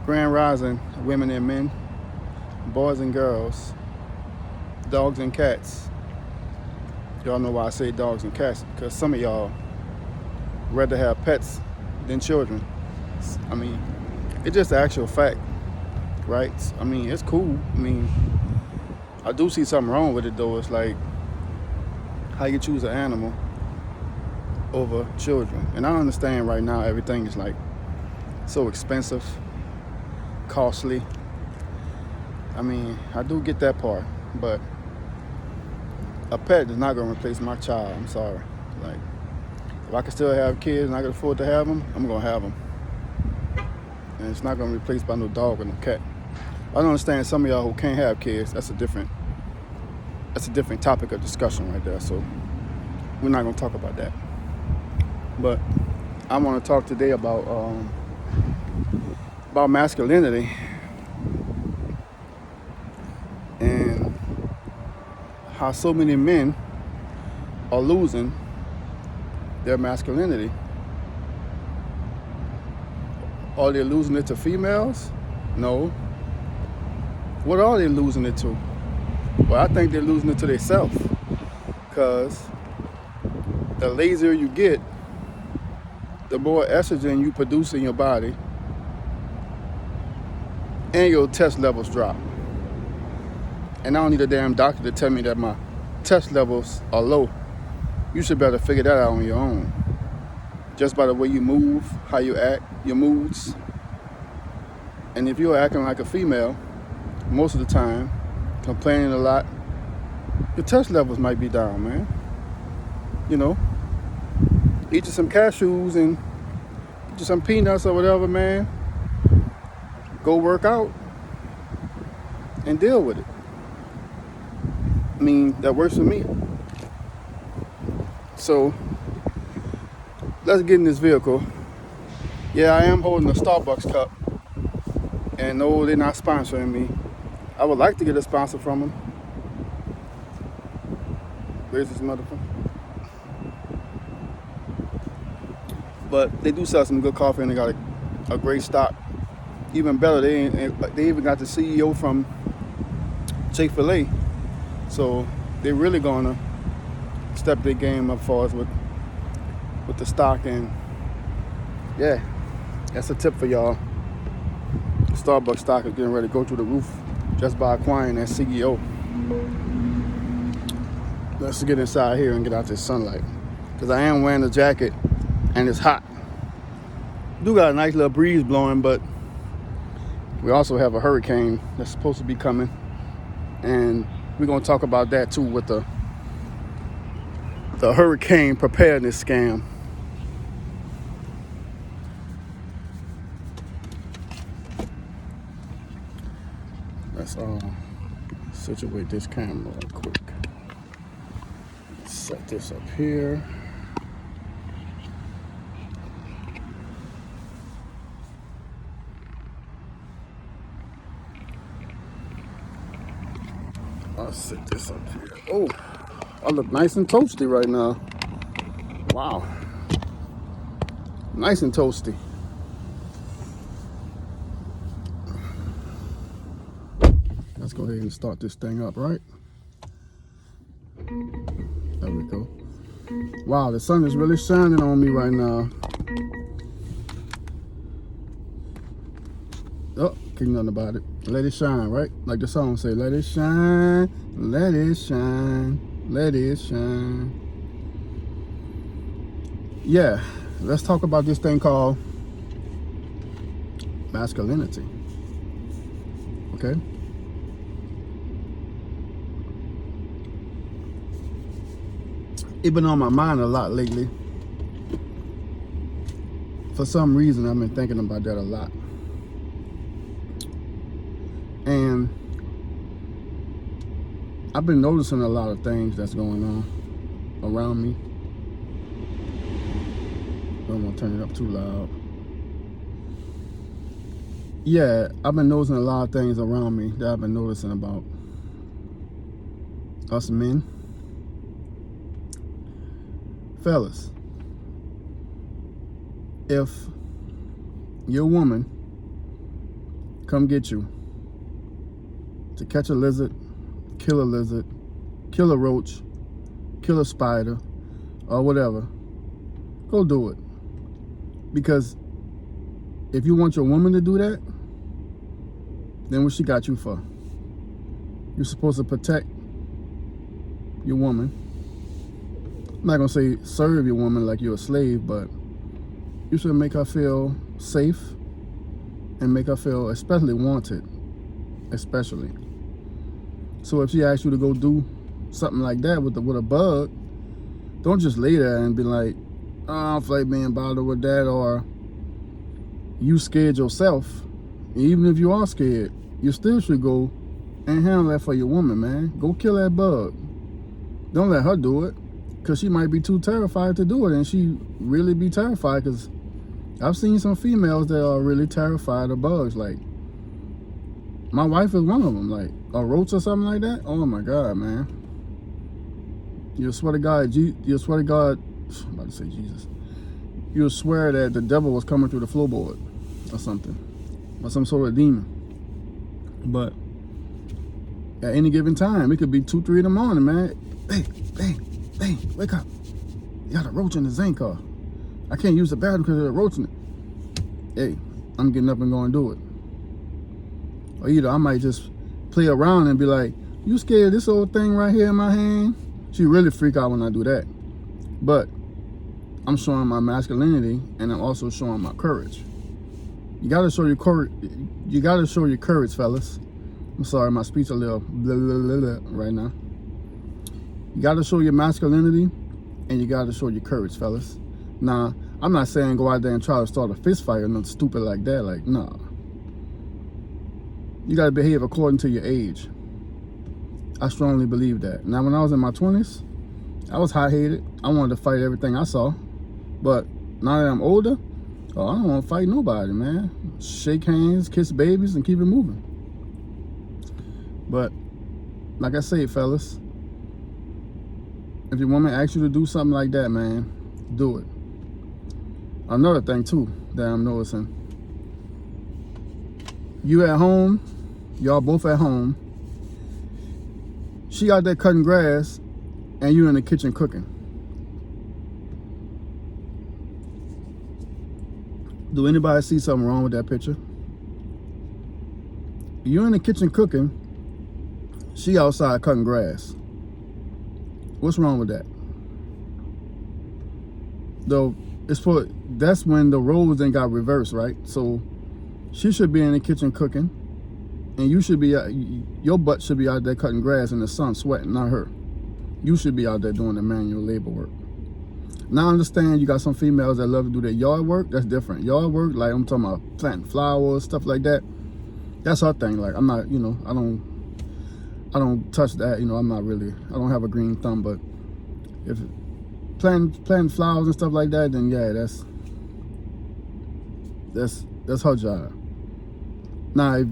Grand Rising, women and men, boys and girls, dogs and cats. Y'all know why I say dogs and cats, because some of y'all rather have pets than children. I mean, it's just the actual fact, right? I mean, it's cool. I mean, I do see something wrong with it though. It's like how you choose an animal over children. And I understand right now everything is like so expensive, costly. I mean, I do get that part, but a pet is not going to replace my child. I'm sorry. Like, if I can still have kids and I can afford to have them, I'm going to have them. And it's not going to be replaced by no dog or no cat. I don't understand some of y'all who can't have kids. That's a different topic of discussion right there. So we're not going to talk about that. But I want to talk today about masculinity and how so many men are losing their masculinity. Are they losing it to females? No. What are they losing it to? Well, I think they're losing it to themselves, because the lazier you get, the more estrogen you produce in your body, and your test levels drop. And I don't need a damn doctor to tell me that my test levels are low. You should better figure that out on your own. Just by the way you move, how you act, your moods. And if you're acting like a female, most of the time, complaining a lot, your test levels might be down, man. You know, eat you some cashews and eat you some peanuts or whatever, man. Go work out and deal with it. I mean, that works for me. So, let's get in this vehicle. Yeah, I am holding a Starbucks cup. And no, they're not sponsoring me. I would like to get a sponsor from them. Where's this motherfucker? But they do sell some good coffee, and they got a great stock. Even better, they even got the CEO from Chick-fil-A. So they're really gonna step their game up for us with the stock. And yeah, that's a tip for y'all. Starbucks stock is getting ready to go through the roof just by acquiring that CEO. Let's get inside here and get out this sunlight, because I am wearing a jacket and it's hot. Do got a nice little breeze blowing, but we also have a hurricane that's supposed to be coming, and we're going to talk about that too with the hurricane preparedness scam. Let's situate this camera real quick. Set this up here. I'll set this up here. Oh, I look nice and toasty right now. Wow. Nice and toasty. Let's go ahead and start this thing up, right? There we go. Wow, the sun is really shining on me right now. Oh, can't nothing about it. Let it shine, right? Like the song say, let it shine, let it shine, let it shine. Yeah, let's talk about this thing called masculinity. Okay? It's been on my mind a lot lately. For some reason, I've been thinking about that a lot. And I've been noticing a lot of things that's going on around me. Don't want to turn it up too loud. Yeah, I've been noticing a lot of things around me that I've been noticing about us men. Fellas, if your woman come get you to catch a lizard, kill a roach, kill a spider, or whatever, go do it. Because if you want your woman to do that, then what she got you for? You're supposed to protect your woman. I'm not gonna say serve your woman like you're a slave, but you should make her feel safe and make her feel especially wanted, especially. So if she asks you to go do something like that with a bug, don't just lay there and be like, oh, I don't feel like being bothered with that, or you scared yourself. Even if you are scared, you still should go and handle that for your woman, man. Go kill that bug. Don't let her do it, because she might be too terrified to do it, and she really be terrified, because I've seen some females that are really terrified of bugs. Like, my wife is one of them. Like, a roach or something like that. Oh my God, man. You swear to God, I'm about to say Jesus. You'll swear that the devil was coming through the floorboard or something, or some sort of demon. But at any given time, it could be 2, 3 in the morning, man. Hey, wake up. You got a roach in the zinc car. I can't use the bathroom because there's a roach in it. Hey, I'm getting up and going to do it. Or either I might just play around and be like, you scared of this old thing right here in my hand? She really freak out when I do that. But I'm showing my masculinity, and I'm also showing my courage. You gotta show your courage. You gotta show your courage, fellas. I'm sorry, my speech a little blah, blah, blah, blah right now. You gotta show your masculinity, and you gotta show your courage, fellas. Nah, I'm not saying go out there and try to start a fist fight or nothing stupid like that. Like, nah. You gotta behave according to your age. I strongly believe that. Now, when I was in my 20s, I was hot-headed. I wanted to fight everything I saw. But now that I'm older, oh, I don't want to fight nobody, man. Shake hands, kiss babies, and keep it moving. But like I say, fellas, if your woman asks you to do something like that, man, do it. Another thing too that I'm noticing, you at home, y'all both at home, she out there cutting grass and you in the kitchen cooking. Do anybody see something wrong with that picture? You're in the kitchen cooking, she outside cutting grass. What's wrong with that? Though that's when the roles then got reversed, right? So she should be in the kitchen cooking, and you should be your butt should be out there cutting grass in the sun sweating, not her. You should be out there doing the manual labor work. Now I understand you got some females that love to do their yard work. That's different. Yard work, like I'm talking about planting flowers, stuff like that. That's her thing. Like, I'm not, I don't touch that. I don't have a green thumb. But if planting flowers and stuff like that, then yeah, that's her job. Now,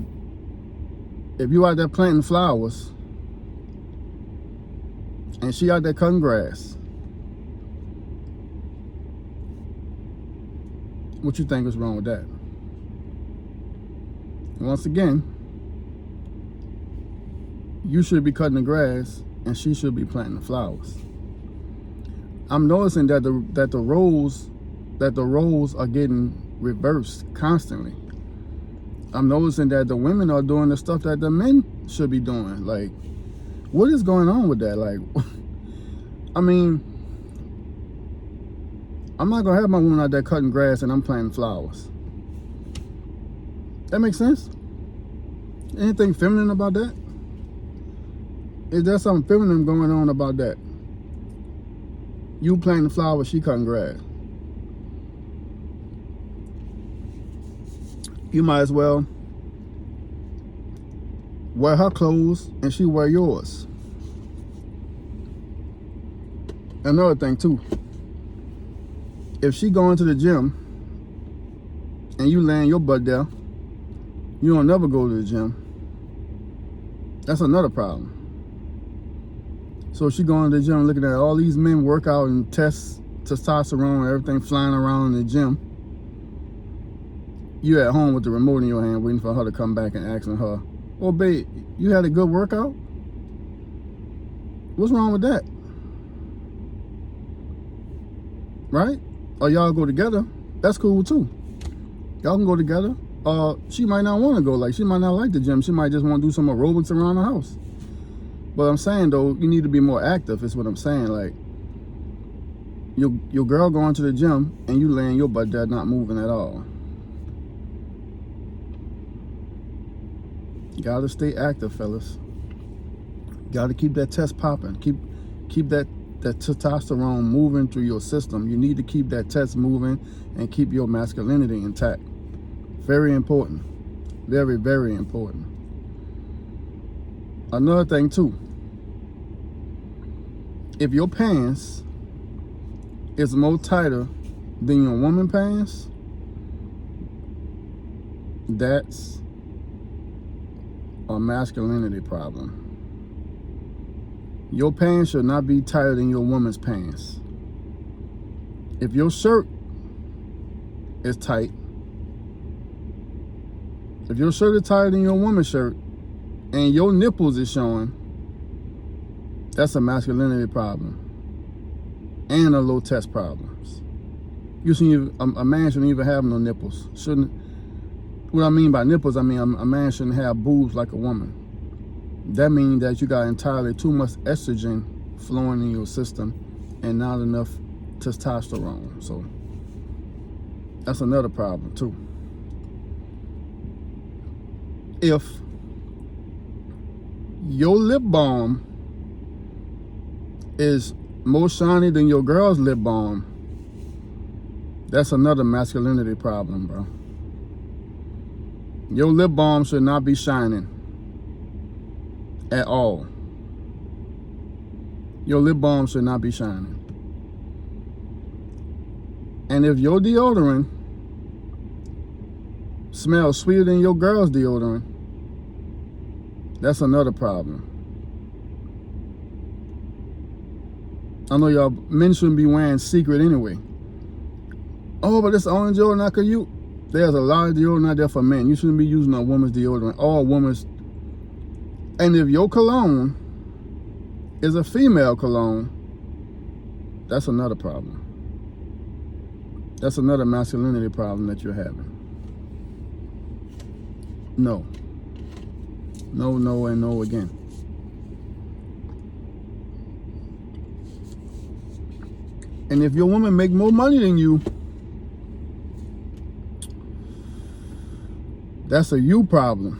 if you out there planting flowers and she out there cutting grass, what you think is wrong with that? Once again, you should be cutting the grass and she should be planting the flowers. I'm noticing that the roles are getting reversed constantly. I'm noticing that the women are doing the stuff that the men should be doing. Like, what is going on with that? Like, I mean, I'm not gonna have my woman out there cutting grass and I'm planting flowers. That makes sense? Anything feminine about that? Is there something feminine going on about that? You planting flowers, she cutting grass. You might as well wear her clothes and she wear yours. Another thing too, if she going to the gym and you laying your butt there, you don't never go to the gym. That's another problem. So she going to the gym looking at all these men work out and test testosterone and everything flying around in the gym. you at home with the remote in your hand waiting for her to come back and asking her, "Oh, babe, you had a good workout? What's wrong with that?" Right? Or y'all go together. That's cool too. Y'all can go together. She might not want to go. Like, she might not like the gym. She might just want to do some aerobics around the house. But I'm saying, though, you need to be more active, is what I'm saying. Like, your girl going to the gym and you laying your butt there not moving at all. You gotta stay active, fellas. Gotta keep that test popping. Keep that testosterone moving through your system. You need to keep that test moving and keep your masculinity intact. Very important. Very, very important. Another thing too, if your pants is more tighter than your woman pants, that's a masculinity problem. Your pants should not be tighter than your woman's pants. If your shirt is tight, if your shirt is tighter than your woman's shirt and your nipples is showing, that's a masculinity problem and a low test problems. You shouldn't even, a man shouldn't even have no nipples. Shouldn't. What I mean by nipples, I mean a man shouldn't have boobs like a woman. That means that you got entirely too much estrogen flowing in your system and not enough testosterone. So that's another problem too. If your lip balm is more shiny than your girl's lip balm, that's another masculinity problem, bro. Your lip balm should not be shining at all. Your lip balm should not be shining. And if your deodorant smells sweeter than your girl's deodorant, that's another problem. I know y'all men shouldn't be wearing secret anyway. Oh, but it's the only deodorant I could use. There's a lot of deodorant out there for men. You shouldn't be using a woman's deodorant or woman's. And if your cologne is a female cologne, that's another problem. That's another masculinity problem that you're having. No. No, no, and no again. And if your woman make more money than you, that's a you problem.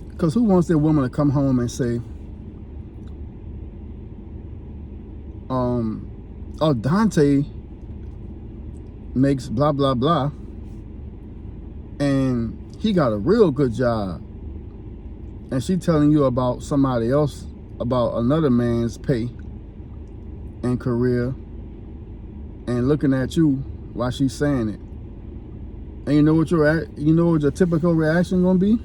Because who wants their woman to come home and say, oh, Dante makes blah, blah, blah, and he got a real good job. And she telling you about somebody else, about another man's pay and career, and looking at you while she's saying it. And you know what your typical reaction gonna be?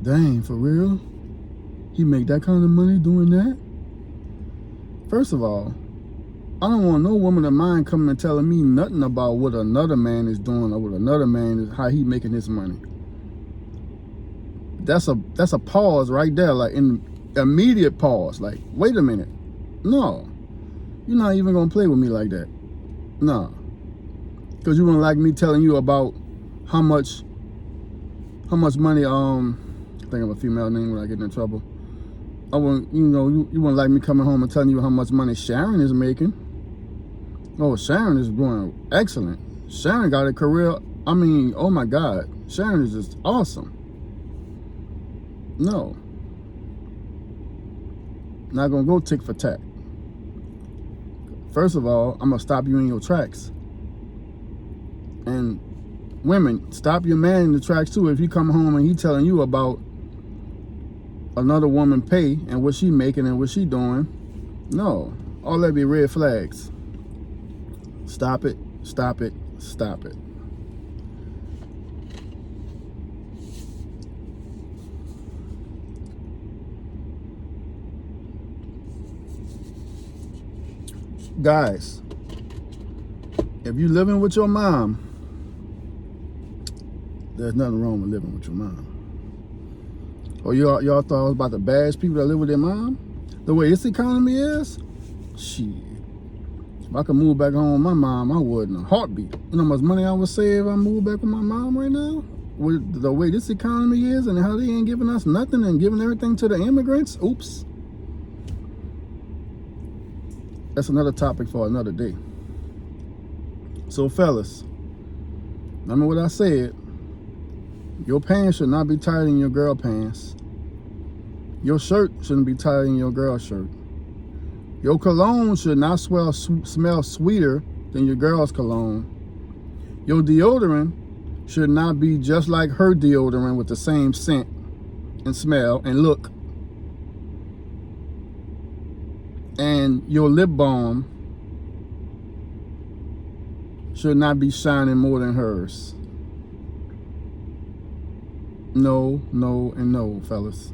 Dang, for real? He make that kind of money doing that? First of all, I don't want no woman of mine coming and telling me nothing about what another man is doing or what another man is, how he making his money. That's a pause right there, like in immediate pause. Like, wait a minute. No, you're not even gonna play with me like that. No, because you wouldn't like me telling you about how much money. I think of a female name when I get in trouble. I wouldn't, you wouldn't like me coming home and telling you how much money Sharon is making. Oh, Sharon is doing excellent. Sharon got a career. I mean, oh my God, Sharon is just awesome. No, not gonna go tick for tack. First of all, I'm gonna stop you in your tracks. And women, stop your man in the tracks too. If he come home and he telling you about another woman pay and what she making and what she doing, no, all that be red flags. Stop it, stop it, stop it. Guys, If you living with your mom, there's nothing wrong with living with your mom. Or y'all thought I was about to bash people that live with their mom? The way this economy is, shit. If I could move back home with my mom, I would in a heartbeat. You know how much money I would save if I moved back with my mom right now? With the way this economy is and how they ain't giving us nothing and giving everything to the immigrants? Oops. That's another topic for another day. So fellas, remember what I said. Your pants should not be tighter than your girl pants. Your shirt shouldn't be tighter than your girl's shirt. Your cologne should not smell sweeter than your girl's cologne. Your deodorant should not be just like her deodorant with the same scent and smell and look. And your lip balm should not be shining more than hers. No, no, and no, fellas.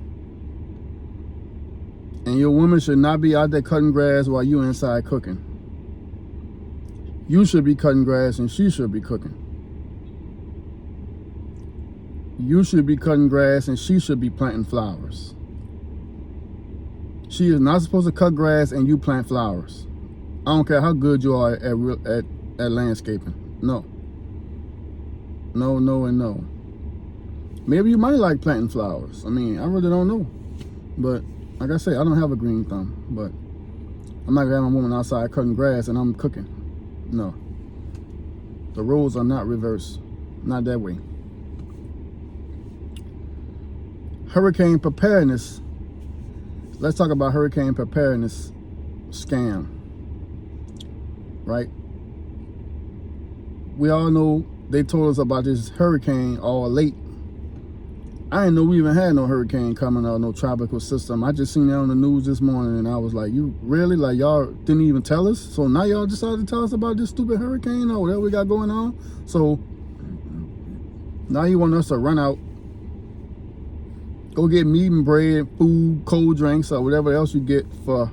And your woman should not be out there cutting grass while you inside cooking. You should be cutting grass and she should be cooking. You should be cutting grass and she should be planting flowers. She is not supposed to cut grass and you plant flowers. I don't care how good you are at landscaping. No. No, no, and no. Maybe you might like planting flowers. I mean, I really don't know. But like I say, I don't have a green thumb. But I'm not gonna have a woman outside cutting grass and I'm cooking. No. The roles are not reversed. Not that way. Hurricane preparedness. Let's talk about hurricane preparedness scam. Right? We all know they told us about this hurricane all late. I didn't know we even had no hurricane coming or no tropical system. I just seen it on the news this morning and I was like, you really? Like y'all didn't even tell us? So now y'all decided to tell us about this stupid hurricane or whatever we got going on? So now you want us to run out, go get meat and bread, food, cold drinks, or whatever else you get for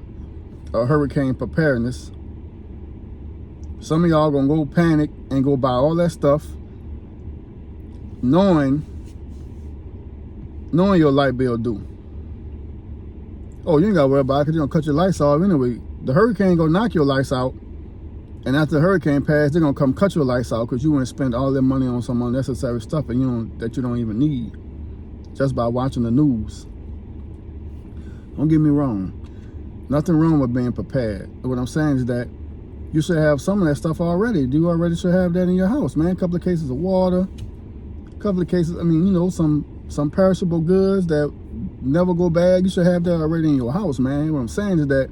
a hurricane preparedness. Some of y'all gonna go panic and go buy all that stuff, knowing your light bill due. Oh, you ain't gotta worry about it because you're gonna cut your lights off anyway. The hurricane gonna knock your lights out, and after the hurricane pass, they're gonna come cut your lights out because you want to spend all that money on some unnecessary stuff and that you don't even need just by watching the news. Don't get me wrong. Nothing wrong with being prepared. What I'm saying is that you should have some of that stuff already. You already should have that in your house, man. A couple of cases of water, a couple of cases, some perishable goods that never go bad. You should have that already in your house, man. What I'm saying is that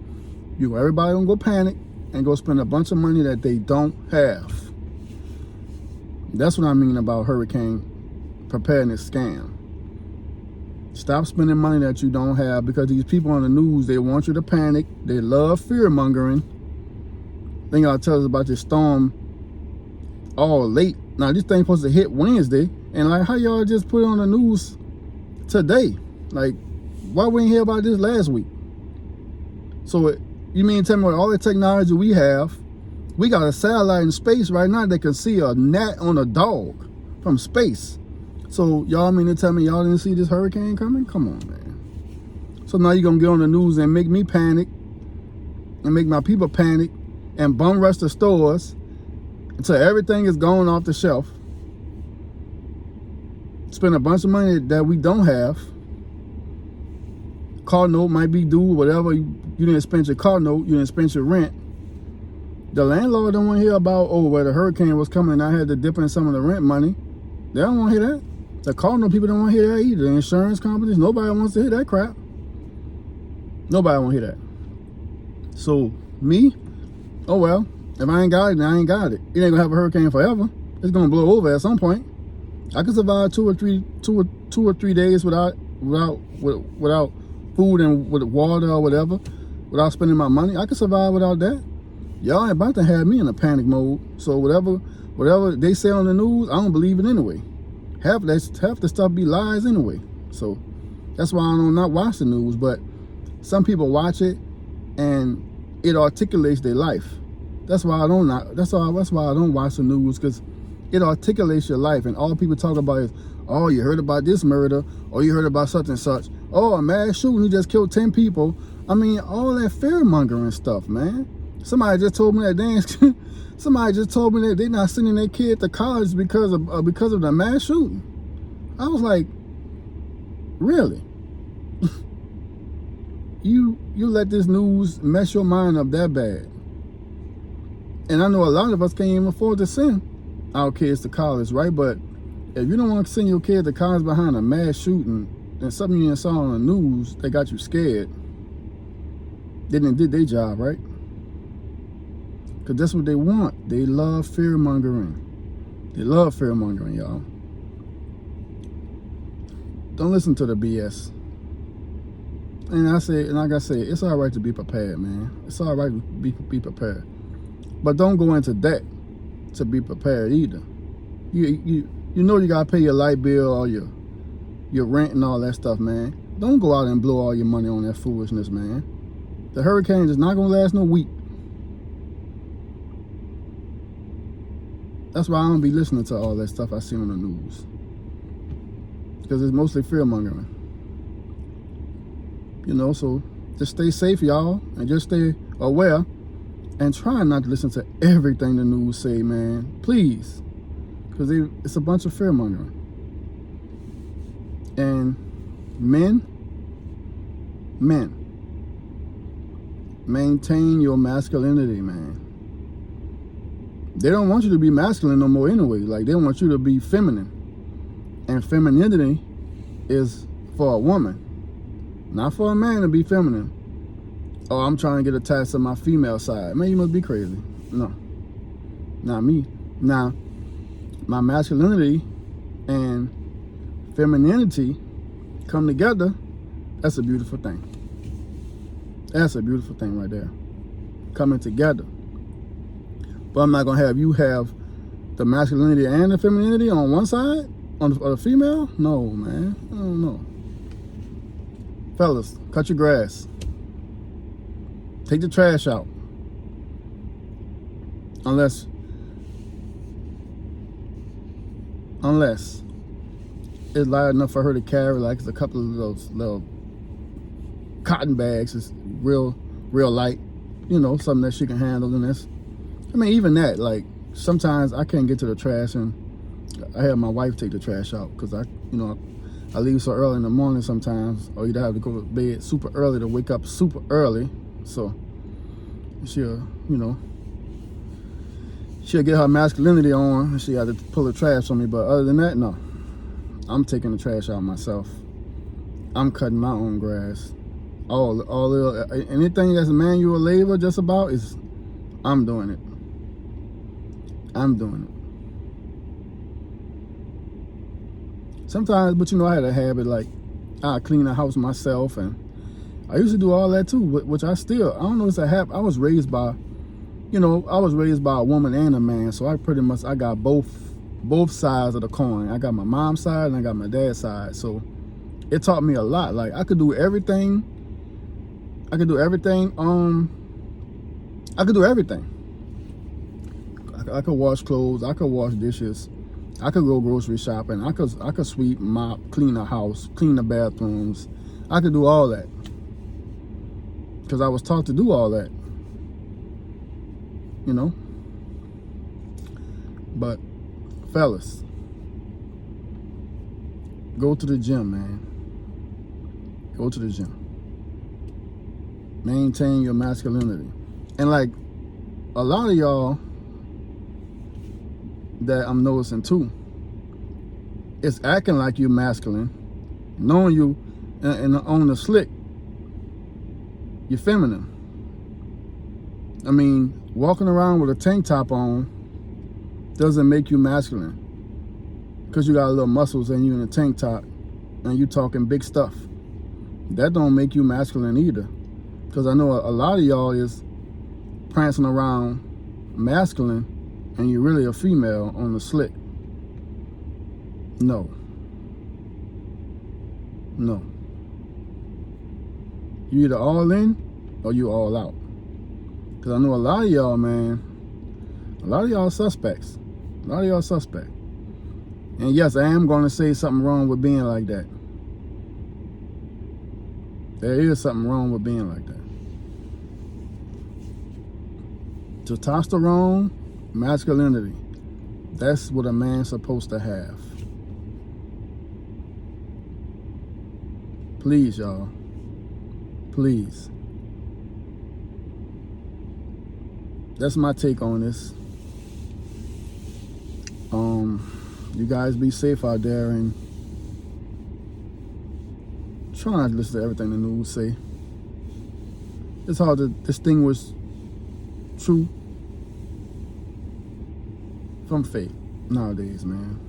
everybody gonna go panic and go spend a bunch of money that they don't have. That's what I mean about hurricane preparedness scam. Stop spending money that you don't have because these people on the news, they want you to panic. They love fear mongering. Then y'all tell us about this storm all late. Now this thing supposed to hit Wednesday, and like how y'all just put it on the news today? Like, why we ain't hear about this last week? So you mean tell me with all the technology we have, we got a satellite in space right now that can see a gnat on a dog from space. So y'all mean to tell me y'all didn't see this hurricane coming? Come on, man. So now you're gonna get on the news and make me panic and make my people panic and bum rush the stores until everything is gone off the shelf. Spend a bunch of money that we don't have. Car note might be due, whatever. You didn't spend your car note, you didn't spend your rent. The landlord don't want to hear about, where the hurricane was coming and I had to dip in some of the rent money. They don't want to hear that. The car note people don't want to hear that either. The insurance companies, nobody wants to hear that crap. Nobody want to hear that. So, me, oh well, if I ain't got it, then I ain't got it. It ain't gonna have a hurricane forever. It's gonna blow over at some point. I could survive two or three days without food and with water or whatever, without spending my money. I could survive without that. Y'all ain't about to have me in a panic mode. So whatever they say on the news, I don't believe it anyway. Half the stuff be lies anyway. So that's why I don't not watch the news. But some people watch it and it articulates their life. That's why I don't. That's why I don't watch the news, because it articulates your life, and all people talk about is, oh, you heard about this murder, or you heard about such and such. Oh, a mass shooting, he just killed 10 people. I mean, all that fear mongering stuff, man. Somebody just told me that somebody just told me that they're not sending their kid to college because of the mass shooting. I was like, really? You let this news mess your mind up that bad? And I know a lot of us can't even afford to send our kids to college, right? But if you don't want to send your kid to college behind a mass shooting, then something you saw on the news that got you scared, then they did their job, right? Because that's what they want. They love fear mongering. They love fear mongering, y'all. Don't listen to the BS. And like I say, it's all right to be prepared, man. It's all right to be prepared. But don't go into debt to be prepared either. You know you gotta pay your light bill or your rent and all that stuff, man. Don't go out and blow all your money on that foolishness, man. The hurricane is not gonna last no week. That's why I don't be listening to all that stuff I see on the news, because it's mostly fear mongering. You know, so just stay safe, y'all, and just stay aware, and try not to listen to everything the news say, man. Please, because it's a bunch of fear mongering. And men, maintain your masculinity, man. They don't want you to be masculine no more anyway. Like, they want you to be feminine. And femininity is for a woman, not for a man to be feminine. Oh, I'm trying to get attached to my female side. Man, you must be crazy. No, not me. Now, my masculinity and femininity come together. That's a beautiful thing. That's a beautiful thing right there. Coming together. But I'm not going to have you have the masculinity and the femininity on one side, on the female? No, man. I don't know. Fellas, cut your grass. Take the trash out. Unless it's light enough for her to carry, like it's a couple of those little cotton bags. It's real light. You know, something that she can handle in this. I mean, even that, like, sometimes I can't get to the trash, and I have my wife take the trash out, because I leave so early in the morning sometimes, or either have to go to bed super early to wake up super early. So she'll get her masculinity on, and she had to pull the trash on me. But other than that, no. I'm taking the trash out myself. I'm cutting my own grass. Anything that's manual labor just about is, I'm doing it. I'm doing it. Sometimes, but I had a habit, like, I clean the house myself, and I used to do all that too, which I don't know, it's a habit. I was raised by a woman and a man, so I got both sides of the coin. I got my mom's side and I got my dad's side, so it taught me a lot. Like, I could do everything. I could do everything. I could wash clothes. I could wash dishes. I could go grocery shopping. I could sweep, mop, clean the house, clean the bathrooms. I could do all that, because I was taught to do all that. But fellas, go to the gym, man. Go to the gym. Maintain your masculinity. And like a lot of y'all that I'm noticing too, it's acting like you're masculine, knowing you and on the slick, you're feminine. I mean, walking around with a tank top on doesn't make you masculine, because you got a little muscles and you in a tank top and you talking big stuff. That don't make you masculine either, because I know a lot of y'all is prancing around masculine and you're really a female on the slick. No. You either all in or you all out. Because I know a lot of y'all, man, A lot of y'all suspects. A lot of y'all suspect. And yes, I am going to say something wrong with being like that. There is something wrong with being like that. Testosterone, masculinity. That's what a man's supposed to have. Please, y'all. Please. That's my take on this. You guys be safe out there and try not to listen to everything the news say. It's hard to distinguish true from fake nowadays, man.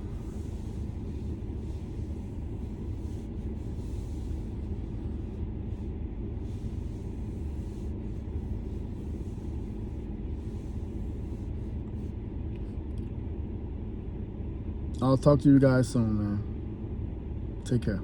I'll talk to you guys soon, man. Take care.